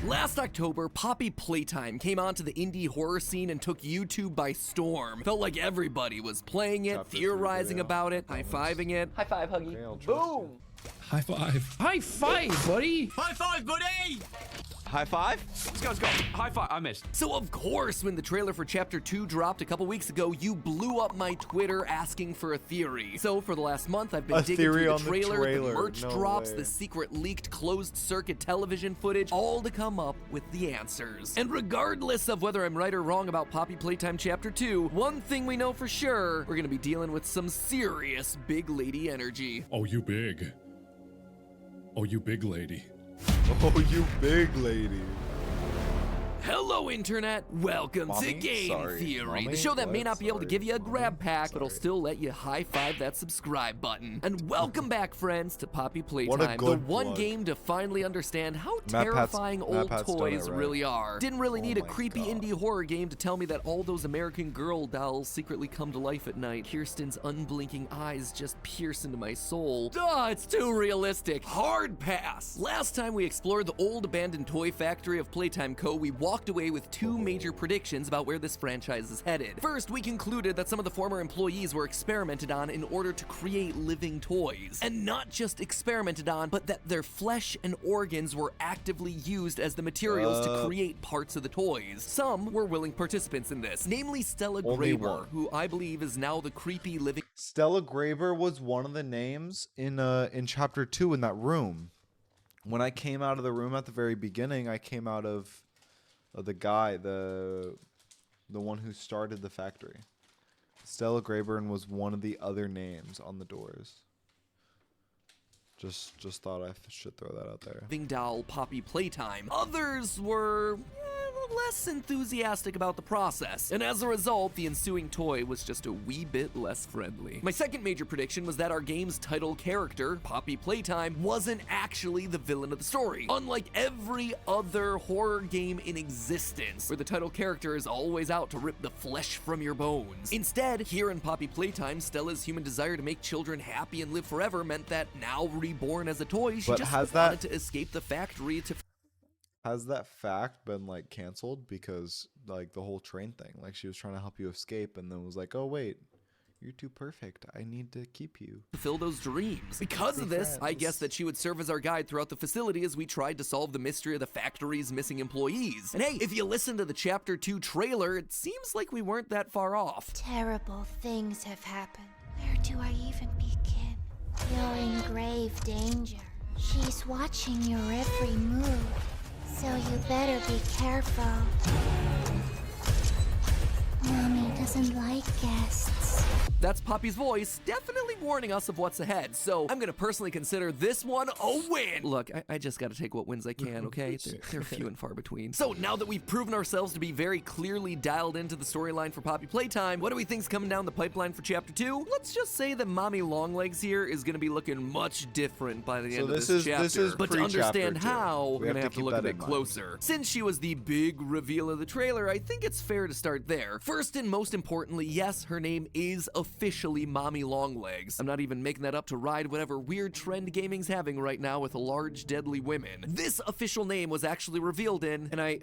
Last October, Poppy Playtime came onto the indie horror scene and took YouTube by storm. Felt like everybody was playing it, theorizing about it, high-fiving it. High five, Huggy. Boom! High five. High five, buddy! High five, buddy! High five? Let's go, let's go. High five. I missed. So of course, when the trailer for Chapter 2 dropped a couple weeks ago, you blew up my Twitter asking for a theory. So for the last month, I've been digging through the trailer, the merch drops, the secret leaked closed circuit television footage, all to come up with the answers. And regardless of whether I'm right or wrong about Poppy Playtime Chapter 2, one thing we know for sure, we're gonna be dealing with some serious big lady energy. Oh, you big. Oh, you big lady. Oh, you big lady. Hello, Internet. Welcome to Game Theory, the show that may not be able to give you a grab pack, but will still let you high-five that subscribe button. And welcome back, friends, to Poppy Playtime, the one game to finally understand how terrifying old toys really are. Didn't really need a creepy indie horror game to tell me that all those American Girl dolls secretly come to life at night. Kirsten's unblinking eyes just pierce into my soul. Duh, it's too realistic. Hard pass. Last time we explored the old abandoned toy factory of Playtime Co., we walked away with two major predictions about where this franchise is headed. First, we concluded that some of the former employees were experimented on in order to create living toys. And not just experimented on, but that their flesh and organs were actively used as the materials to create parts of the toys. Some were willing participants in this, namely Stella Graber, who I believe is now the creepy living... Stella Graber was one of the names in Chapter 2 in that room. When I came out of the room at the very beginning, I came out of the guy, the one who started the factory. Stella Graber was one of the other names on the doors. Just thought I should throw that out there. Doll Poppy Playtime. Others were less enthusiastic about the process, and as a result, the ensuing toy was just a wee bit less friendly. My second major prediction was that our game's title character, Poppy Playtime, wasn't actually the villain of the story. Unlike every other horror game in existence, where the title character is always out to rip the flesh from your bones. Instead, here in Poppy Playtime, Stella's human desire to make children happy and live forever meant that, now reborn as a toy, she just wanted to escape the factory to... Has that fact been like canceled because like the whole train thing, like she was trying to help you escape and then was like, oh wait, you're too perfect, I need to keep you, fulfill those dreams. Because of this, I guess that she would serve as our guide throughout the facility as we tried to solve the mystery of the factory's missing employees. And hey, if you listen to the Chapter 2 trailer, it seems like we weren't that far off. Terrible things have happened. Where do I even begin? You're in grave danger. She's watching your every move. So you better be careful. Mommy doesn't like guests. That's Poppy's voice, definitely warning us of what's ahead, so I'm gonna personally consider this one a win! Look, I just gotta take what wins I can, okay? They're few and far between. So now that we've proven ourselves to be very clearly dialed into the storyline for Poppy Playtime, what do we think's coming down the pipeline for Chapter 2? Let's just say that Mommy Longlegs here is gonna be looking much different by the end of this chapter. But to understand how, we're gonna have to look a bit closer. Since she was the big reveal of the trailer, I think it's fair to start there. First and most importantly, yes, her name is officially Mommy Longlegs. I'm not even making that up to ride whatever weird trend gaming's having right now with large, deadly women. This official name was actually revealed in, and I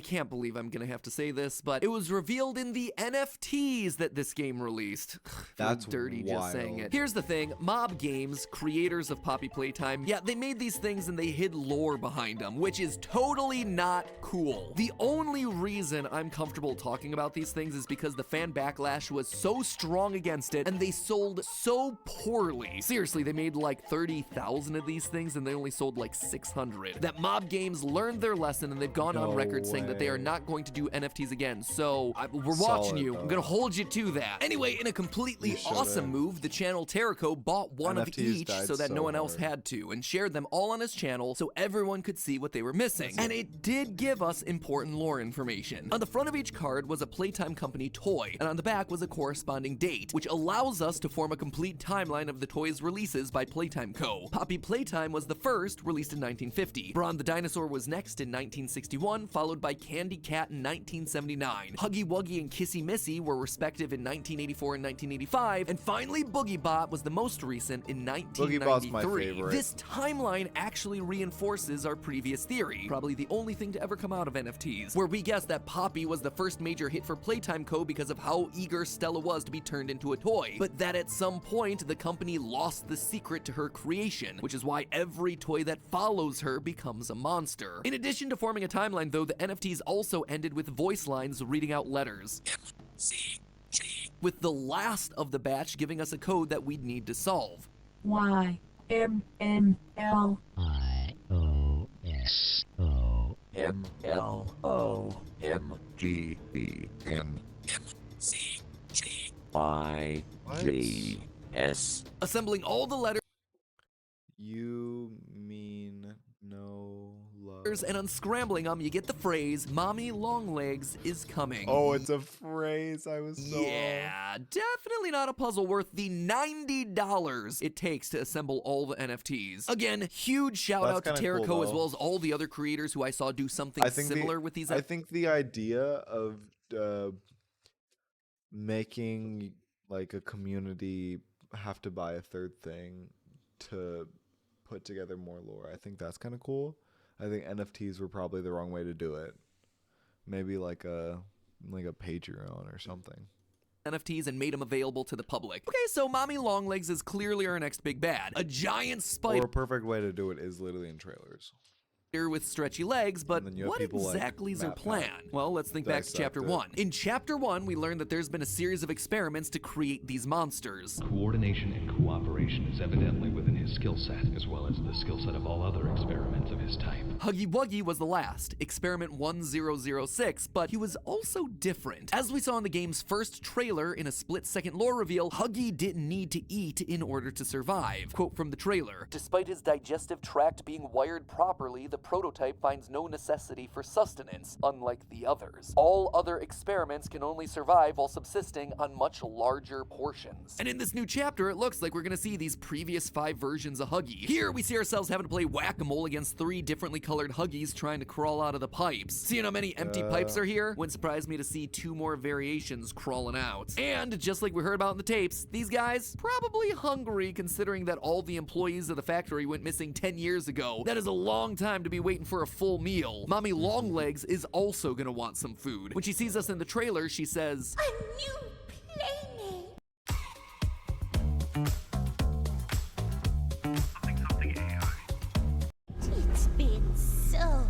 can't believe I'm gonna have to say this, but it was revealed in the NFTs that this game released. That's dirty wild. Just saying it. Here's the thing, Mob Games, creators of Poppy Playtime, yeah, they made these things and they hid lore behind them, which is totally not cool. The only reason I'm comfortable talking about these things is because the fan backlash was so strong against it and they sold so poorly. Seriously, they made like 30,000 of these things and they only sold like 600. That Mob Games learned their lesson and they've gone on record saying that they are not going to do NFTs again. So we're watching you. I'm gonna hold you to that. Anyway, in a completely awesome move, the channel Terrico bought one of each so that no one else had to and shared them all on his channel so everyone could see what they were missing. And it did give us important lore information. On the front of each card was a Playtime company a toy, and on the back was a corresponding date, which allows us to form a complete timeline of the toy's releases by Playtime Co. Poppy Playtime was the first, released in 1950. Brawn the Dinosaur was next in 1961, followed by Candy Cat in 1979. Huggy Wuggy and Kissy Missy were respective in 1984 and 1985, and finally Boogie Bot was the most recent in 1993. Boogie Bot's my favorite. This timeline actually reinforces our previous theory, probably the only thing to ever come out of NFTs, where we guessed that Poppy was the first major hit for Playtime Co. because of how eager Stella was to be turned into a toy, but that at some point the company lost the secret to her creation, which is why every toy that follows her becomes a monster. In addition to forming a timeline though, the NFTs also ended with voice lines reading out letters, with the last of the batch giving us a code that we'd need to solve. Y M N L I O S O M L O M G B M C G Y G S. Assembling all the letters You mean no love? and unscrambling them, you get the phrase, Mommy Longlegs is coming. Oh, it's a phrase. I was so Yeah, definitely not a puzzle worth the $90 it takes to assemble all the NFTs. Again, huge shout That's out to kinda cool, Terraco as though. well as all the other creators who I saw do something similar with these. I think the idea of making like a community have to buy a third thing to put together more lore, I think that's kind of cool. I think NFTs were probably the wrong way to do it. Maybe like a Patreon or something. NFTs and made them available to the public. Okay, so Mommy Longlegs is clearly our next big bad. A giant Or spider a perfect way to do it is literally in trailers. with stretchy legs, but And then you have what people like exactly is her Matt Pat plan? Well, let's think back to dissect chapter it. 1. In chapter 1, we learned that there's been a series of experiments to create these monsters. Coordination and cooperation is evidently within his skill set, as well as the skill set of all other experiments of his type. Huggy Wuggy was the last, experiment 1006, but he was also different. As we saw in the game's first trailer in a split-second lore reveal, Huggy didn't need to eat in order to survive. Quote from the trailer, "Despite his digestive tract being wired properly, the prototype finds no necessity for sustenance, unlike the others. All other experiments can only survive while subsisting on much larger portions." And in this new chapter, it looks like we're gonna see these previous 5 versions of Huggy. Here, we see ourselves having to play whack-a-mole against 3 differently colored Huggies trying to crawl out of the pipes. Seeing how many empty pipes are here? Wouldn't surprise me to see 2 more variations crawling out. And, just like we heard about in the tapes, these guys, probably hungry considering that all the employees of the factory went missing 10 years ago. That is a long time to be waiting for a full meal. Mommy Longlegs is also gonna want some food. When she sees us in the trailer, she says, A new playmate. It's been so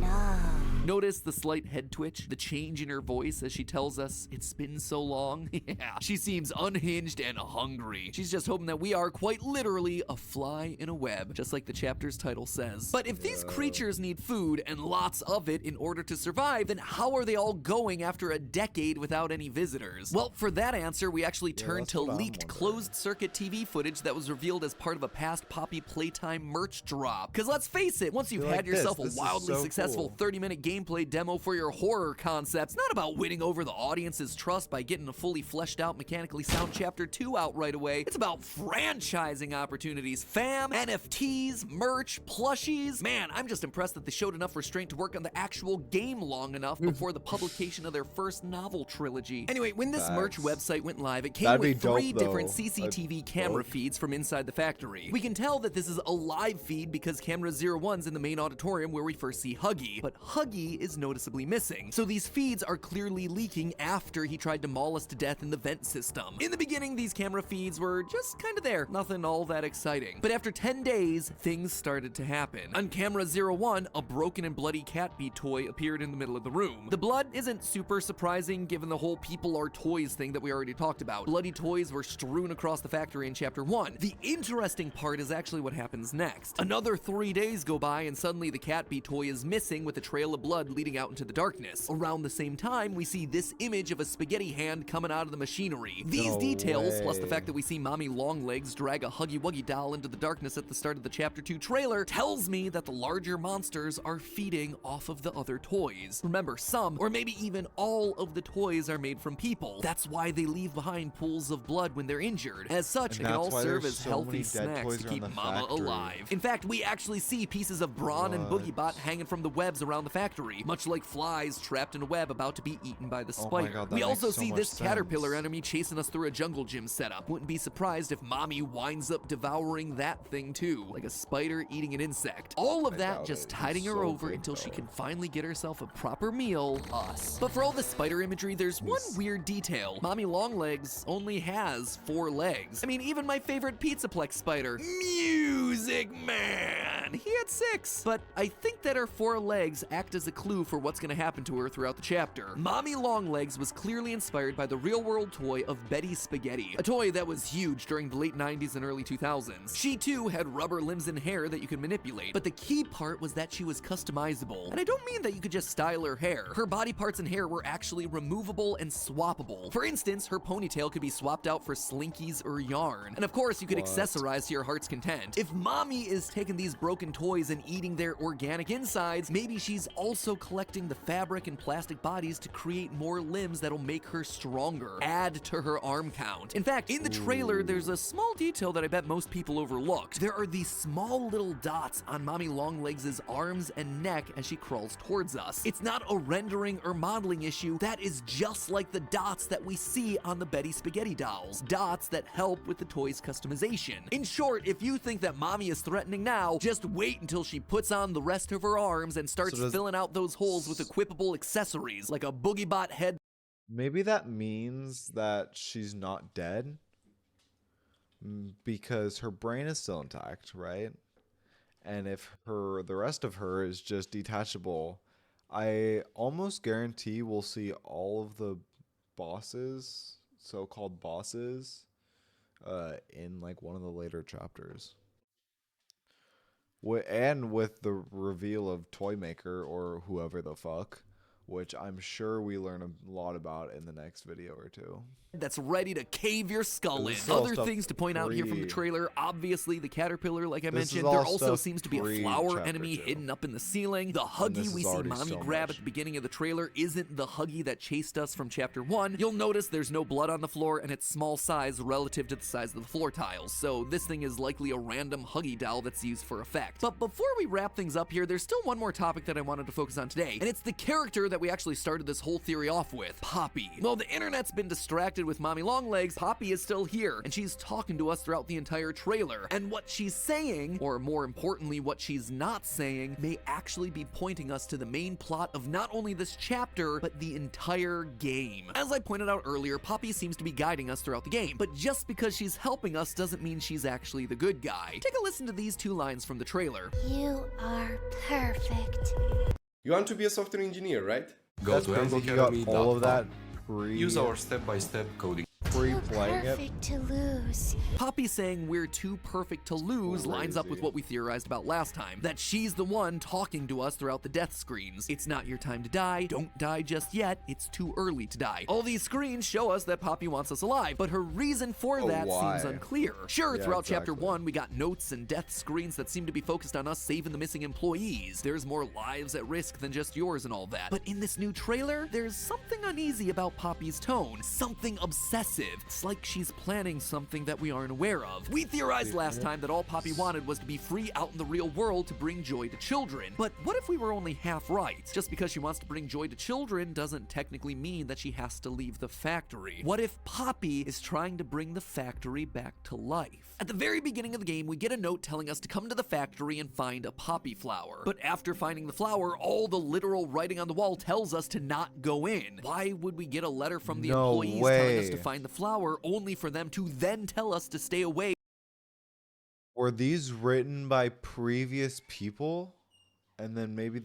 long. notice the slight head twitch, the change in her voice as she tells us it's been so long? Yeah, she seems unhinged and hungry. She's just hoping that we are quite literally a fly in a web, just like the chapter's title says. But if these creatures need food and lots of it in order to survive, then how are they all going after a decade without any visitors? Well, for that answer, we actually turned to leaked closed-circuit TV footage that was revealed as part of a past Poppy Playtime merch drop. Because let's face it, once you've had yourself a wildly successful 30-minute gameplay demo for your horror concept, it's not about winning over the audience's trust by getting a fully fleshed out mechanically sound chapter 2 out right away. It's about franchising opportunities, fam, NFTs, merch, plushies. Man, I'm just impressed that they showed enough restraint to work on the actual game long enough before the publication of their first novel trilogy. Anyway, when this merch website went live, it came with 3 different CCTV camera feeds from inside the factory. We can tell that this is a live feed because camera 01's in the main auditorium where we first see Huggy, but Huggy is noticeably missing. So these feeds are clearly leaking after he tried to maul us to death in the vent system. In the beginning, these camera feeds were just kind of there, nothing all that exciting. But after 10 days, things started to happen. On camera 01, a broken and bloody cat bee toy appeared in the middle of the room. The blood isn't super surprising given the whole people are toys thing that we already talked about. Bloody toys were strewn across the factory in chapter 1. The interesting part is actually what happens next. Another 3 days go by and suddenly the cat bee toy is missing with a trail of blood blood leading out into the darkness. Around the same time, we see this image of a spaghetti hand coming out of the machinery. These No details, plus the way. fact that we see Mommy Longlegs drag a Huggy Wuggy doll into the darkness at the start of the Chapter 2 trailer, tells me that the larger monsters are feeding off of the other toys. Remember, some, or maybe even all of the toys are made from people. That's why they leave behind pools of blood when they're injured. As such, And it can that's all why serve there's as so healthy many dead snacks toys to around keep the Mama factory. alive. In fact, we actually see pieces of Brawn and What? Boogiebot hanging from the webs around the factory, much like flies trapped in a web about to be eaten by the Oh my spider. God, that We also makes so see much this caterpillar sense. enemy chasing us through a jungle gym setup. Wouldn't be surprised if Mommy winds up devouring that thing too, like a spider eating an insect. All of I that doubt just it. tiding He's her so over big, until she though. can finally get herself a proper meal, us. But for all the spider imagery, there's one weird detail. Mommy Longlegs only has 4 legs. I mean, even my favorite Pizzaplex spider, Music Man, he had 6. But I think that her 4 legs act as a clue for what's gonna happen to her throughout the chapter. Mommy Longlegs was clearly inspired by the real-world toy of Betty Spaghetti, a toy that was huge during the late 90s and early 2000s. She too had rubber limbs and hair that you could manipulate, but the key part was that she was customizable. And I don't mean that you could just style her hair. Her body parts and hair were actually removable and swappable. For instance, her ponytail could be swapped out for slinkies or yarn. And of course, you could What? accessorize to your heart's content. If Mommy is taking these broken toys and eating their organic insides, maybe she's also collecting the fabric and plastic bodies to create more limbs that'll make her stronger, add to her arm count. In fact, in the trailer, there's a small detail that I bet most people overlooked. There are these small little dots on Mommy Longlegs' arms and neck as she crawls towards us. It's not a rendering or modeling issue. That is just like the dots that we see on the Betty Spaghetti dolls. Dots that help with the toy's customization. In short, if you think that Mommy is threatening now, just wait until she puts on the rest of her arms and starts So does- filling out those holes with equipable accessories like a Boogiebot head. Maybe that means that she's not dead because her brain is still intact, right? And if the rest of her is just detachable, I almost guarantee we'll see all of the bosses, so-called bosses, in like one of the later chapters. And with the reveal of Toymaker or whoever the fuck, which I'm sure we learn a lot about in the next video or two. That's ready to cave your skull in. This is all Other stuff things to point out here from the pre- trailer, obviously the caterpillar, like I This is mentioned. all There also stuff seems to be a pre flower chapter enemy 2. hidden up in the ceiling. The this Huggy is we see already Mommy so grab much. at the beginning of the trailer isn't the Huggy that chased us from chapter 1. You'll notice there's no blood on the floor and it's small size relative to the size of the floor tiles, so this thing is likely a random Huggy doll that's used for effect. But before we wrap things up here, there's still one more topic that I wanted to focus on today, and it's the character that we actually started this whole theory off with, Poppy. Well, the internet's been distracted with Mommy Longlegs. Poppy is still here, and she's talking to us throughout the entire trailer. And what she's saying, or more importantly, what she's not saying, may actually be pointing us to the main plot of not only this chapter, but the entire game. As I pointed out earlier, Poppy seems to be guiding us throughout the game, but just because she's helping us doesn't mean she's actually the good guy. Take a listen to these 2 lines from the trailer. You are perfect. You want to be a software engineer, right? That's crazy. You got all of that Use our step-by-step coding. pre-playing it. Perfect to lose. Poppy saying we're too perfect to lose lines up with Crazy. what we theorized about last time, that she's the one talking to us throughout the death screens. It's not your time to die, don't die just yet, it's too early to die. All these screens show us that Poppy wants us alive, but her reason for Oh, that why? seems unclear. Sure, Yeah, throughout chapter exactly. 1, we got notes and death screens that seem to be focused on us saving the missing employees. There's more lives at risk than just yours and all that. But in this new trailer, there's something uneasy about Poppy's tone, something obsessive. It's like she's planning something that we aren't aware of. We theorized last time that all Poppy wanted was to be free out in the real world to bring joy to children. But what if we were only half right? Just because she wants to bring joy to children doesn't technically mean that she has to leave the factory. What if Poppy is trying to bring the factory back to life? At the very beginning of the game, we get a note telling us to come to the factory and find a poppy flower. But after finding the flower, all the literal writing on the wall tells us to not go in. Why would we get a letter from the No employees telling us way. to find the flower only for them to then tell us to stay away? Were these written by previous people? And then maybe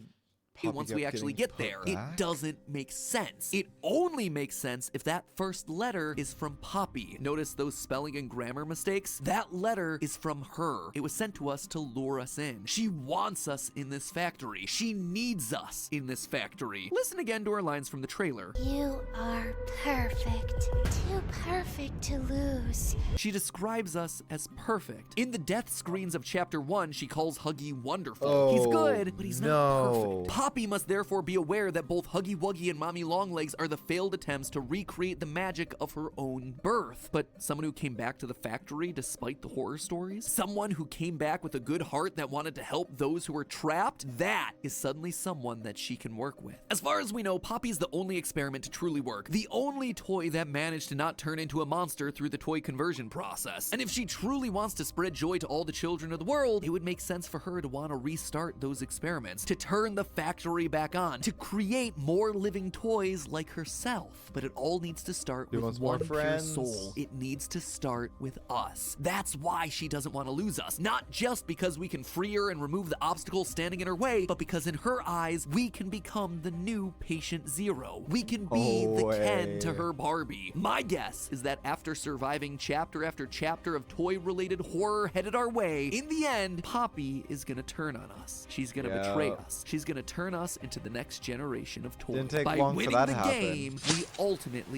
Poppy once kept we actually getting get there. put It back? doesn't make sense. It only makes sense if that first letter is from Poppy. Notice those spelling and grammar mistakes? That letter is from her. It was sent to us to lure us in. She wants us in this factory. She needs us in this factory. Listen again to her lines from the trailer. You are perfect. Too perfect to lose. She describes us as perfect. In the death screens of chapter 1, she calls Huggy wonderful. He's good, but he's not perfect. Poppy must therefore be aware that both Huggy Wuggy and Mommy Longlegs are the failed attempts to recreate the magic of her own birth. But someone who came back to the factory despite the horror stories? Someone who came back with a good heart that wanted to help those who were trapped? That is suddenly someone that she can work with. As far as we know, Poppy's the only experiment to truly work. The only toy that managed to not turn into a monster through the toy conversion process. And if she truly wants to spread joy to all the children of the world, it would make sense for her to want to restart those experiments, to turn the factory back on, to create more living toys like herself. But it all needs to start with one pure soul. It needs to start with us. That's why she doesn't want to lose us. Not just because we can free her and remove the obstacles standing in her way, but because in her eyes, we can become the new Patient Zero. We can be the Ken to her Barbie. My guess is that after surviving chapter after chapter of toy-related horror headed our way, in the end, Poppy is gonna turn on us. She's gonna betray us. She's gonna turn us into the next generation of toys. Didn't take By long for winning that the to happen. game, we ultimately